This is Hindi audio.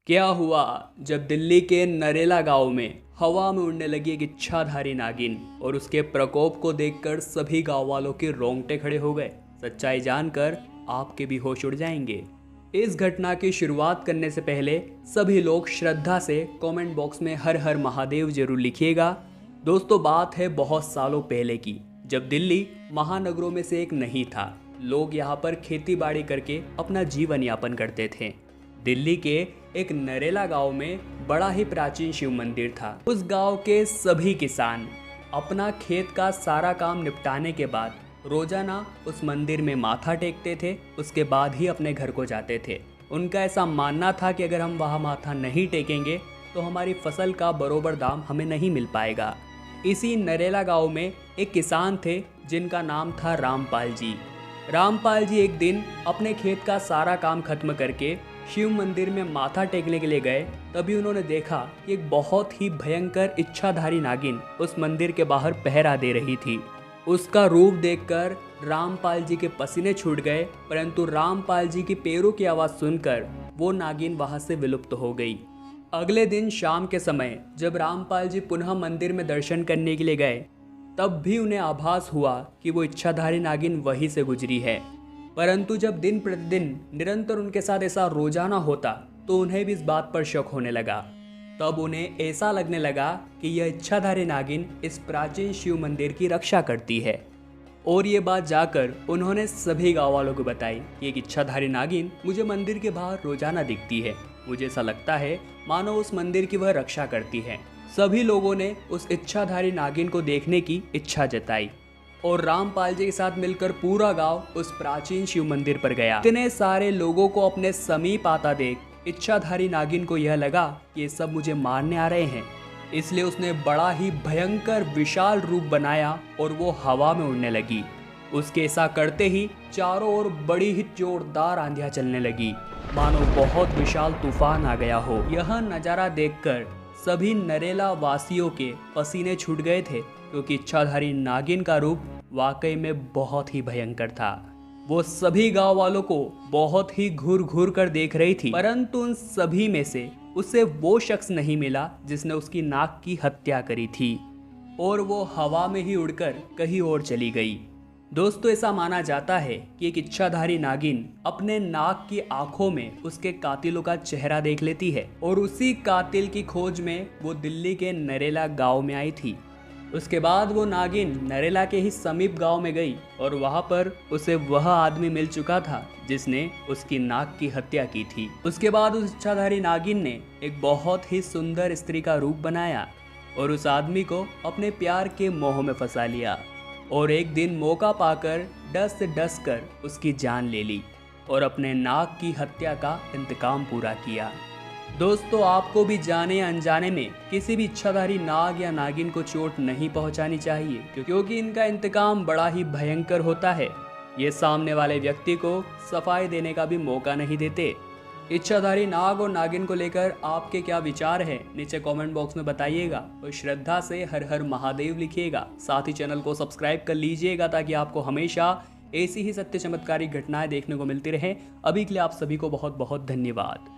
क्या हुआ जब दिल्ली के नरेला गांव में हवा में उड़ने लगी एक इच्छाधारी नागिन और उसके प्रकोप को देखकर सभी गांव वालों के रोंगटे खड़े हो गए। सच्चाई जानकर आपके भी होश उड़ जाएंगे। इस घटना की शुरुआत करने से पहले सभी लोग श्रद्धा से कमेंट बॉक्स में हर हर महादेव जरूर लिखिएगा। दोस्तों, बात है बहुत सालों पहले की, जब दिल्ली महानगरों में से एक नहीं था। लोग यहाँ पर खेती बाड़ी करके अपना जीवन यापन करते थे। दिल्ली के एक नरेला गांव में बड़ा ही प्राचीन शिव मंदिर था। उस गांव के सभी किसान अपना खेत का सारा काम निपटाने के बाद रोजाना उस मंदिर में माथा टेकते थे। उसके बाद ही अपने घर को जाते थे। उनका ऐसा मानना था कि अगर हम वहाँ माथा नहीं टेकेंगे तो हमारी फसल का बरोबर दाम हमें नहीं मिल पाएगा। इसी नरेला गांव में एक किसान थे जिनका नाम था रामपाल जी। रामपाल जी एक दिन अपने खेत का सारा काम खत्म करके शिव मंदिर में माथा टेकने के लिए गए। तभी उन्होंने देखा कि एक बहुत ही भयंकर इच्छाधारी नागिन उस मंदिर के बाहर पहरा दे रही थी। उसका रूप देखकर रामपाल जी के पसीने छूट गए, परंतु रामपाल जी की पैरों की आवाज़ सुनकर वो नागिन वहां से विलुप्त हो गई। अगले दिन शाम के समय जब रामपाल जी पुनः मंदिर में दर्शन करने के लिए गए, तब भी उन्हें आभास हुआ कि वो इच्छाधारी नागिन वहीं से गुजरी है। परंतु जब दिन प्रतिदिन निरंतर उनके साथ ऐसा रोजाना होता तो उन्हें भी इस बात पर शक होने लगा। तब उन्हें ऐसा लगने लगा कि यह इच्छाधारी नागिन इस प्राचीन शिव मंदिर की रक्षा करती है। और ये बात जाकर उन्होंने सभी गाँव वालों को बताई कि एक इच्छाधारी नागिन मुझे मंदिर के बाहर रोजाना दिखती है। मुझे ऐसा लगता है मानो उस मंदिर की वह रक्षा करती है। सभी लोगों ने उस इच्छाधारी नागिन को देखने की इच्छा जताई और रामपाल जी के साथ मिलकर पूरा गांव उस प्राचीन शिव मंदिर पर गया। इतने सारे लोगों को अपने समीप आता देख इच्छाधारी नागिन को यह लगा कि ये सब मुझे मारने आ रहे हैं। इसलिए उसने बड़ा ही भयंकर विशाल रूप बनाया और वो हवा में उड़ने लगी। उसके ऐसा करते ही चारों ओर बड़ी ही जोरदार आंधियां चलने लगी, मानो बहुत विशाल तूफान आ गया हो। यह नज़ारा देखकर सभी नरेला वासियों के पसीने छूट गए थे, क्योंकि इच्छाधारी नागिन का रूप वाकई में बहुत ही भयंकर था। वो सभी गांव वालों को बहुत ही घूर घूर कर देख रही थी, परंतु उन सभी में से उसे वो शख्स नहीं मिला जिसने उसकी नाक की हत्या करी थी, और वो हवा में ही उड़कर कहीं और चली गई। दोस्तों, ऐसा माना जाता है कि एक इच्छाधारी नागिन अपने नाक की आंखों में उसके कातिलों का चेहरा देख लेती है, और उसी कातिल की खोज में वो दिल्ली के नरेला गांव में आई थी। उसके बाद वो नागिन नरेला के ही समीप गांव में गई और वहां पर उसे वह आदमी मिल चुका था जिसने उसकी नाक की हत्या की थी। उसके बाद उस इच्छाधारी नागिन ने एक बहुत ही सुंदर स्त्री का रूप बनाया और उस आदमी को अपने प्यार के मोह में फंसा लिया, और एक दिन मौका पाकर डस से डस कर उसकी जान ले ली और अपने नाक की हत्या का इंतकाम पूरा किया। दोस्तों, आपको भी जाने या अनजाने में किसी भी इच्छाधारी नाग या नागिन को चोट नहीं पहुंचानी चाहिए, क्योंकि इनका इंतकाम बड़ा ही भयंकर होता है। ये सामने वाले व्यक्ति को सफाई देने का भी मौका नहीं देते। इच्छाधारी नाग और नागिन को लेकर आपके क्या विचार हैं, नीचे कमेंट बॉक्स में बताइएगा और श्रद्धा से हर हर महादेव लिखिएगा। साथ ही चैनल को सब्सक्राइब कर लीजिएगा ताकि आपको हमेशा ऐसी ही सत्य चमत्कारी घटनाएं देखने को मिलती रहे। अभी के लिए आप सभी को बहुत बहुत धन्यवाद।